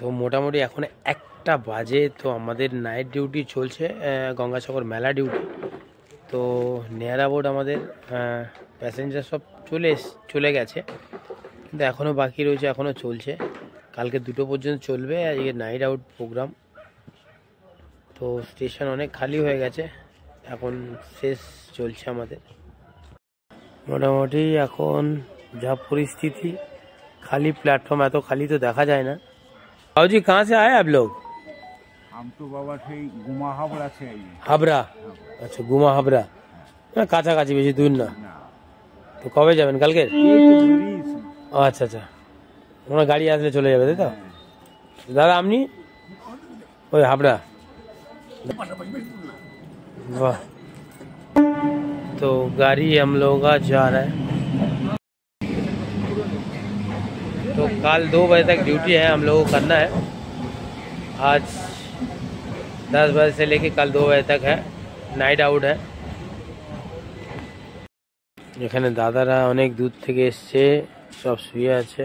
তো মোটামুটি এখন 1টা বাজে। তো আমাদের নাইট ডিউটি চলছে, গঙ্গাসাগর মেলা ডিউটি। তো নেয়ারা বোর্ড আমাদের প্যাসেঞ্জার সব চলে গেছে, কিন্তু এখনও বাকি রয়েছে, এখনও চলছে। কালকে 2টো পর্যন্ত চলবে। আজকে নাইট আউট প্রোগ্রাম। তো স্টেশন অনেক খালি হয়ে গেছে, এখন শেষ চলছে আমাদের। মোটামুটি এখন যা পরিস্থিতি, खाली प्लेटफॉर्म है, तो खाली तो देखा जाए ना। बाबू जी कहाँ से आए आप लोग? हम तो बाबा थे गुमा हाबड़ा से आए। हाबड़ा? अच्छा, गुमा हाबड़ा ना, काछा काछी बेशी दूर ना। तो कबे যাবেন কালকে? আচ্ছা আচ্ছা, ওনা গাড়ি আসলে চলে যাবে, তাই তো? দাদা আপনি ওই হাবড়া? वाह। तो गाड़ी हम लोगों का जा रहा है। तो कल 2 बजे तक ड्यूटी है, हम लोगों को करना है। आज 10 बजे से लेके कल 2 बजे तक है, नाइट आउट है। এখানে দাদারা অনেক দূর থেকে এসছে, সব শুয়ে আছে।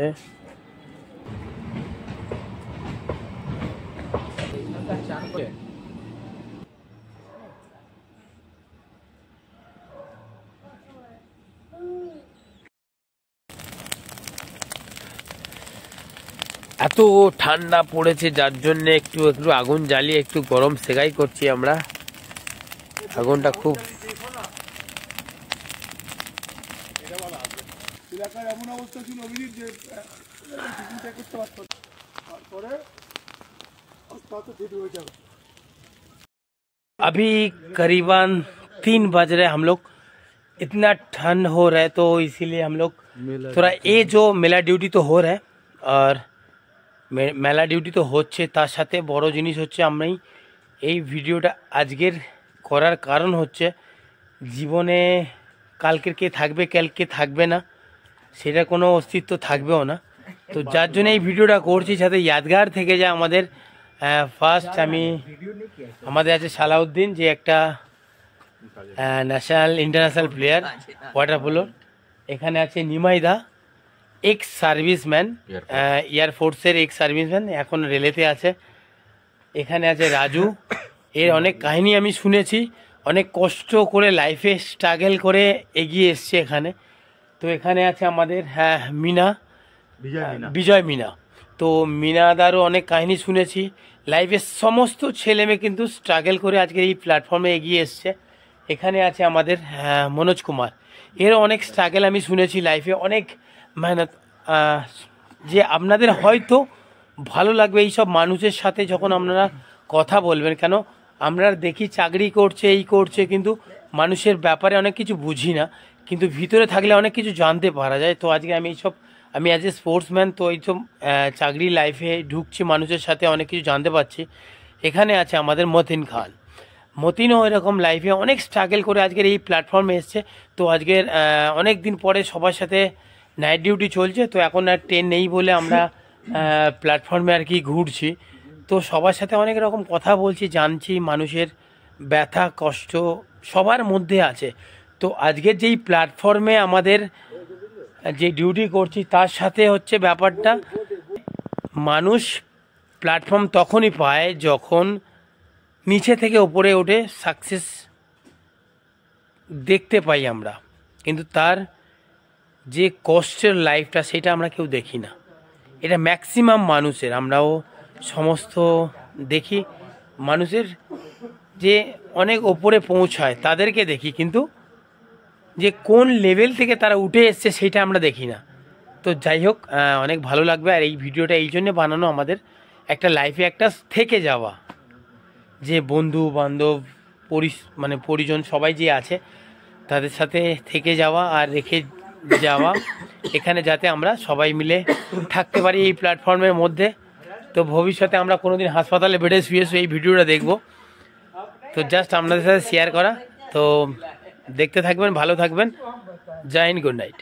এত ঠান্ডা পড়েছে, যার জন্য একটু আগুন জ্বালিয়ে একটু গরম সেকাই করছি আমরা। আগুনটা খুব अभी करीबन 3 बज रहे हम लोग। इतना ठंड हो रहा है, तो इसीलिए हम लोग थोड़ा ये जो मेला ड्यूटी तो हो रहा है, और মেলা ডিউটি তো হচ্ছে, তার সাথে বড় জিনিস হচ্ছে আমরাই এই ভিডিওটা আজকের করার কারণ হচ্ছে জীবনে কালকের কে থাকবে কালকে থাকবে না, সেটা কোনো অস্তিত্ব থাকবেও না। তো যার জন্য এই ভিডিওটা করছি, যাতে ইয়াদগার থেকে যায় আমাদের। ফার্স্ট আমাদের আছে সালাউদ্দিন, যে একটা ন্যাশনাল ইন্টারন্যাশনাল প্লেয়ার ওয়াটার পোলোর। এখানে আছে নিমাইদা, এক্স সার্ভিসম্যান, এয়ারফোর্সের এক্স সার্ভিসম্যান, এখন রেলেতে আছে। এখানে আছে রাজু, এর অনেক কাহিনী আমি শুনেছি, অনেক কষ্ট করে লাইফে স্ট্রাগল করে এগিয়ে এসছে এখানে। তো এখানে আছে আমাদের মিনা, বিজয় মিনা। তো মিনাদারও অনেক কাহিনী শুনেছি, লাইফের সমস্ত ছেলে মেয়ে কিন্তু স্ট্রাগল করে আজকে এই প্ল্যাটফর্মে এগিয়ে এসছে। এখানে আছে আমাদের মনোজ কুমার, এরও অনেক স্ট্রাগল আমি শুনেছি লাইফে, অনেক মেহনত। যে আপনাদের হয়তো ভালো লাগবে এই সব মানুষের সাথে যখন আপনারা কথা বলবেন, কেন আমরা দেখি চাকরি করছে, এই করছে, কিন্তু মানুষের ব্যাপারে অনেক কিছু বুঝি না, কিন্তু ভিতরে থাকলে অনেক কিছু জানতে পারা যায়। তো আজকে আমি অ্যাজ এ স্পোর্টসম্যান, তো এইসব চাকরি লাইফে ঢুকছি, মানুষের সাথে অনেক কিছু জানতে পারছি। এখানে আছে আমাদের মতিন খান, মতিনও এরকম লাইফে অনেক স্ট্রাগল করে আজকের এই প্ল্যাটফর্মে এসছে। তো আজকের অনেক দিন পরে সবার সাথে নাইট ডিউটি চলছে, তো এখন আর ট্রেন নেই বলে আমরা প্ল্যাটফর্মে আর কি ঘুরছি। তো সবার সাথে অনেক রকম কথা বলছি, জানছি, মানুষের ব্যথা কষ্ট সবার মধ্যে আছে। তো আজকের যেই প্ল্যাটফর্মে আমাদের যে ডিউটি করছি, তার সাথে হচ্ছে ব্যাপারটা, মানুষ প্ল্যাটফর্ম তখনই পায় যখন নিচে থেকে ওপরে ওঠে, সাকসেস দেখতে পাই আমরা, কিন্তু তার যে কষ্টের লাইফটা সেটা আমরা কেউ দেখি না। এটা ম্যাক্সিমাম মানুষের, আমরাও সমস্ত দেখি, মানুষের যে অনেক ওপরে পৌঁছায় তাদেরকে দেখি, কিন্তু যে কোন লেভেল থেকে তারা উঠে এসছে সেটা আমরা দেখি না। তো যাই হোক, অনেক ভালো লাগবে। আর এই ভিডিওটা এই জন্যে বানানো, আমাদের একটা লাইফে একটা থেকে যাওয়া, যে বন্ধু বান্ধব পরিজন সবাই যে আছে তাদের সাথে থেকে যাওয়া আর রেখে যাওয়া, এখানে যাতে আমরা সবাই মিলে থাকতে পারি এই প্ল্যাটফর্মের মধ্যে। তো ভবিষ্যতে আমরা কোনোদিন হাসপাতালে বেডে শুয়ে এই ভিডিওটা দেখব। তো জাস্ট আপনাদের সাথে শেয়ার করা। তো দেখতে থাকবেন, ভালো থাকবেন। জয় হিন্দ, গুড নাইট।